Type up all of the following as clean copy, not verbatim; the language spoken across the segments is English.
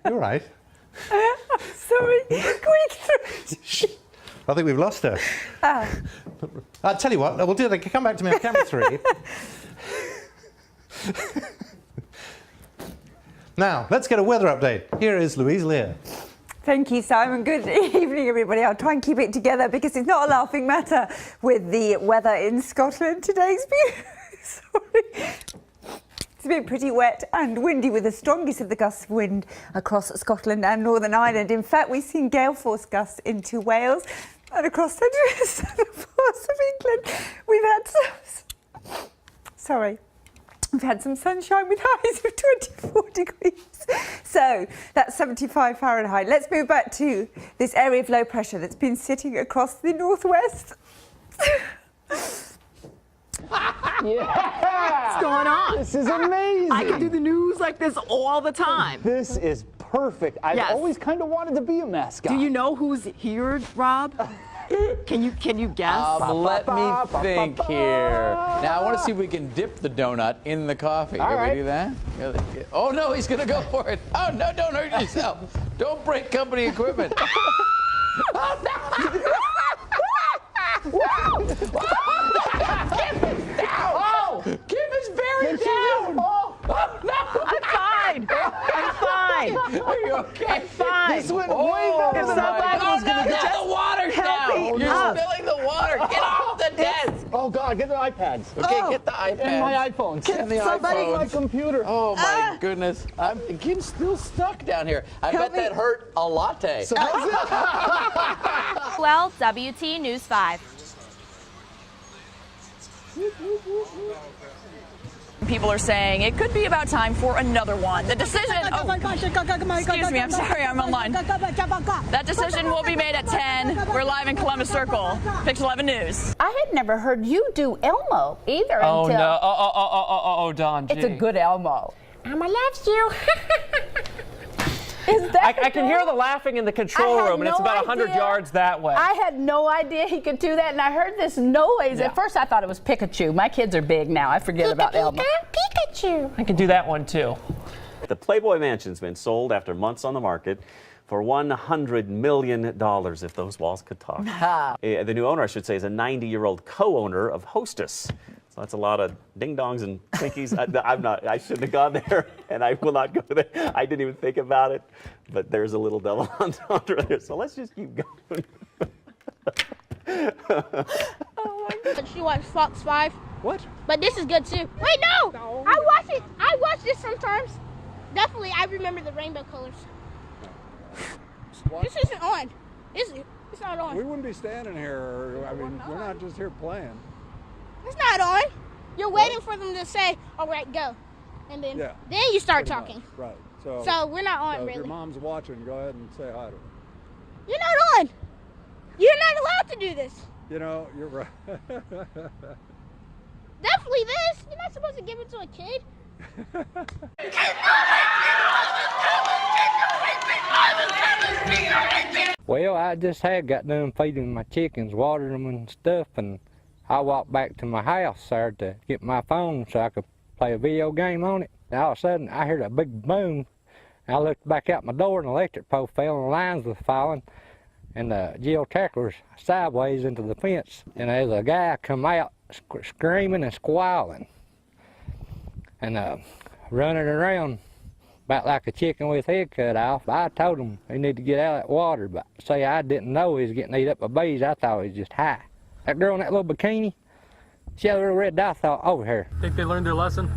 You're right. Sorry. I think we've lost her. I'll tell you what, we'll do that. Come back to me on camera 3. Now, let's get a weather update. Here is Louise Lear. Thank you, Simon. Good evening, everybody. I'll try and keep it together because it's not a laughing matter with the weather in Scotland today. It's been pretty wet and windy with the strongest of the gusts of wind across Scotland and Northern Ireland. In fact, we've seen gale force gusts into Wales and across central parts of England. We've had some sunshine with highs of 24 degrees. So that's 75 Fahrenheit. Let's move back to this area of low pressure that's been sitting across the northwest. Yeah! What's going on? This is amazing. I can do the news like this all the time. This is perfect. I've always kind of wanted to be a mascot. Do you know who's here, Rob? Can you guess? Let me think here. Now I want to see if we can dip the donut in the coffee. All Can right. we do that? Oh no, he's gonna go for it. Oh no, don't hurt yourself. Don't break company equipment. Oh no! Kim is down. Oh, Kim is very down. Oh no! I'm fine. I'm fine. Are you okay? I'm fine. This went way better If than I somebody thought it was was going to gonna go. The water's Help me down. You're up. spilling the water. Get off the desk. Oh, God, get the iPads. Okay, get the iPad. And my iPhones. And the somebody- iPhones. My computer. Oh my goodness. Kim's still stuck down here. I bet that hurt a latte. So that's it. Well, WT News 5. People are saying it could be about time for another one. The decision. Oh, excuse me, I'm sorry, I'm online. That decision will be made at 10. We're live in Columbus Circle. Pix 11 News. I had never heard you do Elmo either Oh until... no! Oh, Don. It's a gee. good Elmo. Mama loves you. Is that I can hear the laughing in the control I had room, and it's no about 100 idea. yards that way. I had no idea he could do that, and I heard this noise. Yeah. At first, I thought it was Pikachu. My kids are big now. I forget about Elmo. Pikachu. I can do that one too. The Playboy Mansion's been sold after months on the market for $100 million, if those walls could talk. The new owner, I should say, is a 90-year-old co-owner of Hostess. So that's a lot of ding-dongs and Twinkies. I shouldn't have gone there, and I will not go there. I didn't even think about it, but there's a little double entendre there. So let's just keep going. Oh my God. She watched Fox 5. What? But this is good too. Wait, no! I watch it. I watch this sometimes. Definitely, I remember the rainbow colors. This isn't on. Is it? It's not on. We wouldn't be standing here. I mean, we're not just here playing. It's not on. You're waiting for them to say, all right, go. And then you start Pretty talking. much, right. So we're not on, so if really. your mom's watching, go ahead and say hi to her. You're not on. You're not allowed to do this. You know, you're right. Definitely this. You're not supposed to give it to a kid. Well, I just had got done feeding my chickens, watering them and stuff, and I walked back to my house there to get my phone so I could play a video game on it. And all of a sudden, I heard a big boom. I looked back out my door, and the electric pole fell, and the lines were falling, and the geotacker was sideways into the fence. And there's a guy come out screaming and squalling, and running around about like a chicken with his head cut off. I told him he needed to get out of that water, but say I didn't know he was getting eaten up by bees. I thought he was just high. That girl in that little bikini, she had a little red dot over her. Think they learned their lesson?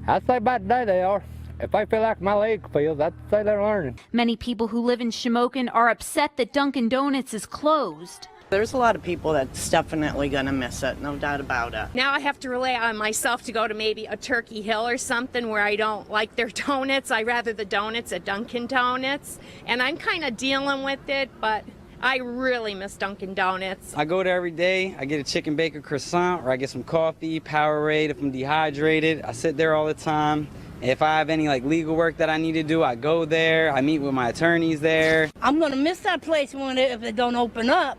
I'd say by today they are. If they feel like my leg feels, I'd say they're learning. Many people who live in Shamokin are upset that Dunkin' Donuts is closed. There's a lot of people that's definitely going to miss it, no doubt about it. Now I have to rely on myself to go to maybe a Turkey Hill or something where I don't like their donuts. I rather the donuts at Dunkin' Donuts. And I'm kind of dealing with it, but I really miss Dunkin' Donuts. I go there every day. I get a chicken bacon croissant, or I get some coffee, Powerade if I'm dehydrated. I sit there all the time. If I have any legal work that I need to do, I go there. I meet with my attorneys there. I'm gonna miss that place if it don't open up.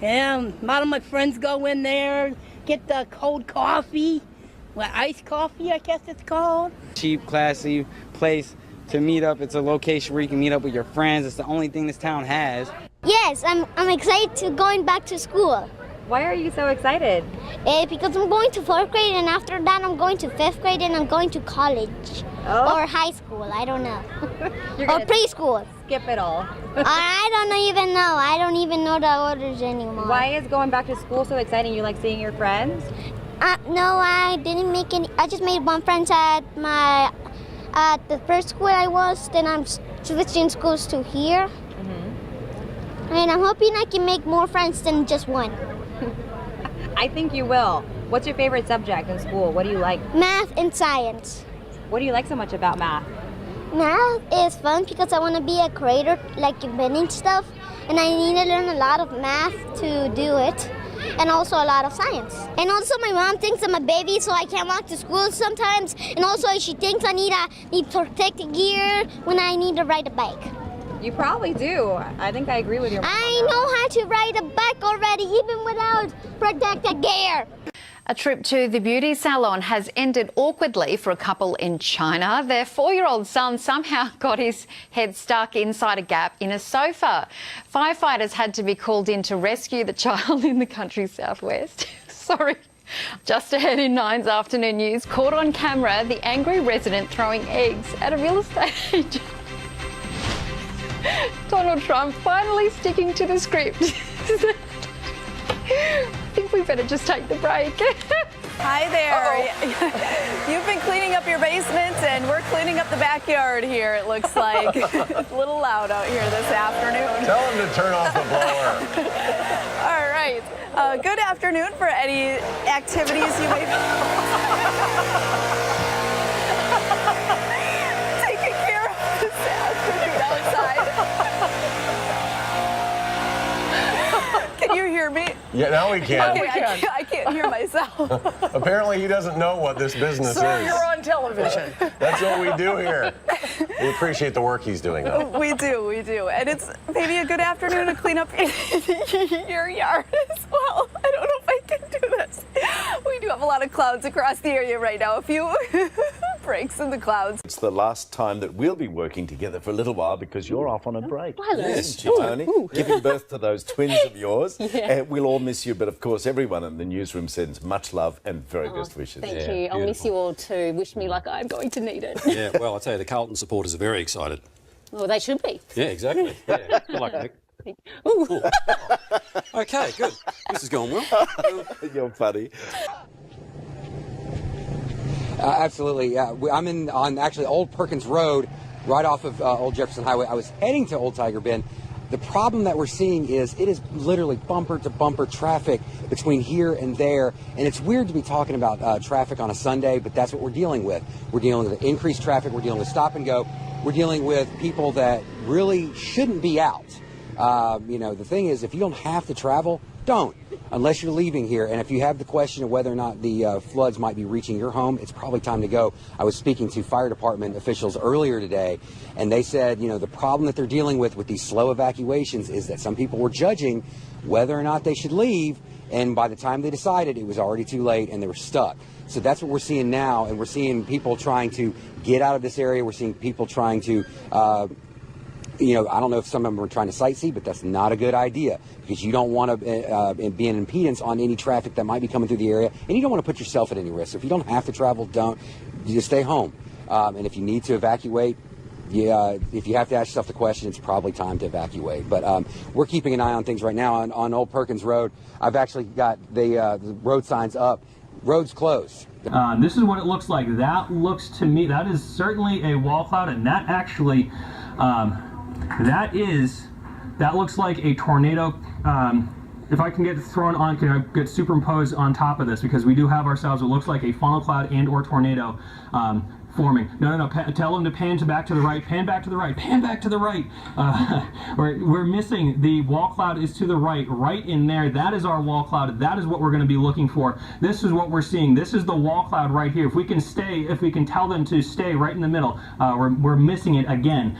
Yeah, a lot of my friends go in there, get the cold coffee, iced coffee, I guess it's called. Cheap, classy place to meet up. It's a location where you can meet up with your friends. It's the only thing this town has. Yes, I'm excited to going back to school. Why are you so excited? Because I'm going to 4th grade, and after that I'm going to 5th grade, and I'm going to college. Or high school, I don't know. Or preschool. Skip it all. I don't even know. I don't even know the orders anymore. Why is going back to school so exciting? You like seeing your friends? No, I didn't make any. I just made one friend at the first school I was. Then I'm switching schools to here. And I'm hoping I can make more friends than just one. I think you will. What's your favorite subject in school? What do you like? Math and science. What do you like so much about math? Math is fun because I want to be a creator, like inventing stuff. And I need to learn a lot of math to do it. And also a lot of science. And also my mom thinks I'm a baby, so I can't walk to school sometimes. And also she thinks I need protective gear when I need to ride a bike. You probably do. I think I agree with your mom. I know how to ride a bike already, even without protective gear. A trip to the beauty salon has ended awkwardly for a couple in China. Their 4-year-old son somehow got his head stuck inside a gap in a sofa. Firefighters had to be called in to rescue the child in the country's southwest. Sorry. Just ahead in 9's afternoon news, caught on camera, the angry resident throwing eggs at a real estate agent. Donald Trump finally sticking to the script. I think we better just take the break. Hi there. You've been cleaning up your basement, and we're cleaning up the backyard here, it looks like. It's a little loud out here this afternoon. Tell him to turn off the blower. All right. Good afternoon for any activities you may be taking care of this afternoon outside. Can you hear me? Yeah, now we can. Okay, I can't hear myself. Apparently he doesn't know what this business Sir, is. you're on television. That's what we do here. We appreciate the work he's doing, though. We do. And it's maybe a good afternoon to clean up your yard as well. I don't know if I can do this. We do have a lot of clouds across the area right now. A few breaks in the clouds. It's the last time that we'll be working together for a little while because you're off on a break. Hello. Yes, Tony, giving birth to those twins of yours. Yeah. We'll all miss you, but of course everyone in the newsroom sends much love and very best wishes. Thank you. I'll miss you all too. Wish me like I'm going to need it. Yeah, well, I tell you, the Carlton supporters are very excited. Well, they should be. Yeah, exactly. Yeah. Good luck, Nick. Ooh. Okay, good. This is going well. You're funny. Absolutely. I'm on actually Old Perkins Road, right off of Old Jefferson Highway. I was heading to Old Tiger Bend. The problem that we're seeing is it is literally bumper-to-bumper traffic between here and there, and it's weird to be talking about traffic on a Sunday, but that's what we're dealing with. We're dealing with increased traffic. We're dealing with stop and go. We're dealing with people that really shouldn't be out. The thing is, if you don't have to travel, don't, unless you're leaving here. And if you have the question of whether or not the floods might be reaching your home, it's probably time to go. I was speaking to fire department officials earlier today, and they said, the problem that they're dealing with these slow evacuations is that some people were judging whether or not they should leave, and by the time they decided, it was already too late and they were stuck. So that's what we're seeing now, and we're seeing people trying to get out of this area. We're seeing people trying to I don't know if some of them are trying to sightsee, but that's not a good idea because you don't want to be an impedance on any traffic that might be coming through the area, and you don't want to put yourself at any risk. So if you don't have to travel, don't. You just stay home. And if you need to evacuate, if you have to ask yourself the question, it's probably time to evacuate. But we're keeping an eye on things right now on Old Perkins Road. I've actually got the road signs up. Road's closed. This is what it looks like. That looks to me, that is certainly a wall cloud, and that actually, that looks like a tornado. If I can get thrown on, can I get superimposed on top of this? Because we do have ourselves, it looks like a funnel cloud and or tornado forming. No, tell them to pan back to the right, pan back to the right, pan back to the right. We're missing, the wall cloud is to the right in there. That is our wall cloud. That is what we're going to be looking for. This is what we're seeing. This is the wall cloud right here. If we can tell them to stay right in the middle, we're missing it again.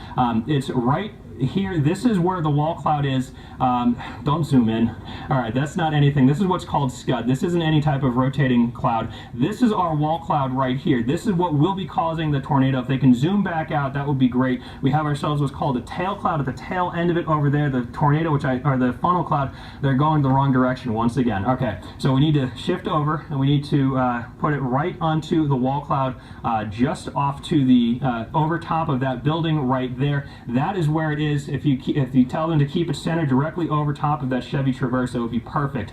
It's right here, this is where the wall cloud is. Don't zoom in. All right, that's not anything. This is what's called scud. This isn't any type of rotating cloud. This is our wall cloud right here. This is what will be causing the tornado. If they can zoom back out, that would be great. We have ourselves what's called a tail cloud at the tail end of it over there. The tornado, or the funnel cloud, they're going the wrong direction once again. Okay, so we need to shift over and we need to put it right onto the wall cloud, just off to the over top of that building right there. That is where it is. If you tell them to keep it centered directly over top of that Chevy Traverse, it would be perfect.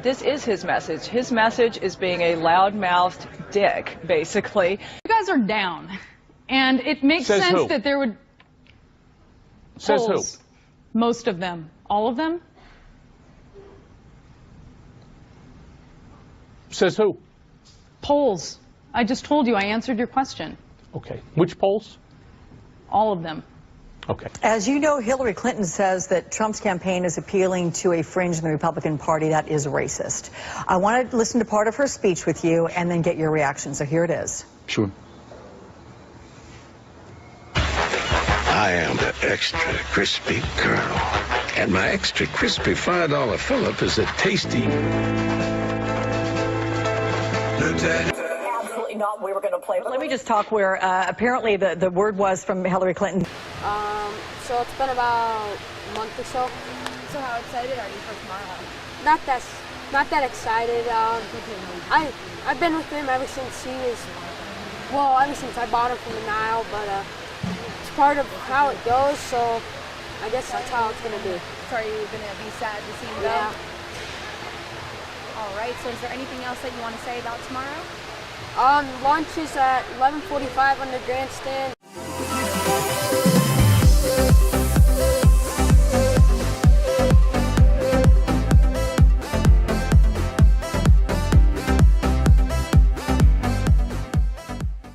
This is his message. His message is being a loud-mouthed dick, basically. You guys are down, and it makes sense that there would... Says who? Most of them. All of them? Says who? Polls. I just told you. I answered your question. Okay. Which polls? All of them. Okay. As you know, Hillary Clinton says that Trump's campaign is appealing to a fringe in the Republican Party that is racist. I want to listen to part of her speech with you and then get your reaction. So here it is. Sure. I am the extra crispy Colonel, and my extra crispy $5 fill-up is a tasty Lieutenant. Absolutely not. We were going to play. Let me just talk where apparently the word was from Hillary Clinton. So it's been about a month or so. So how excited are you for tomorrow? Not that excited. I've been with him ever since ever since I bought him from the Nile, but it's part of how it goes, so I guess that's how it's gonna be. So are you gonna be sad to see him go? Yeah. All right, so is there anything else that you want to say about tomorrow? Lunch is at 11:45 on the grandstand.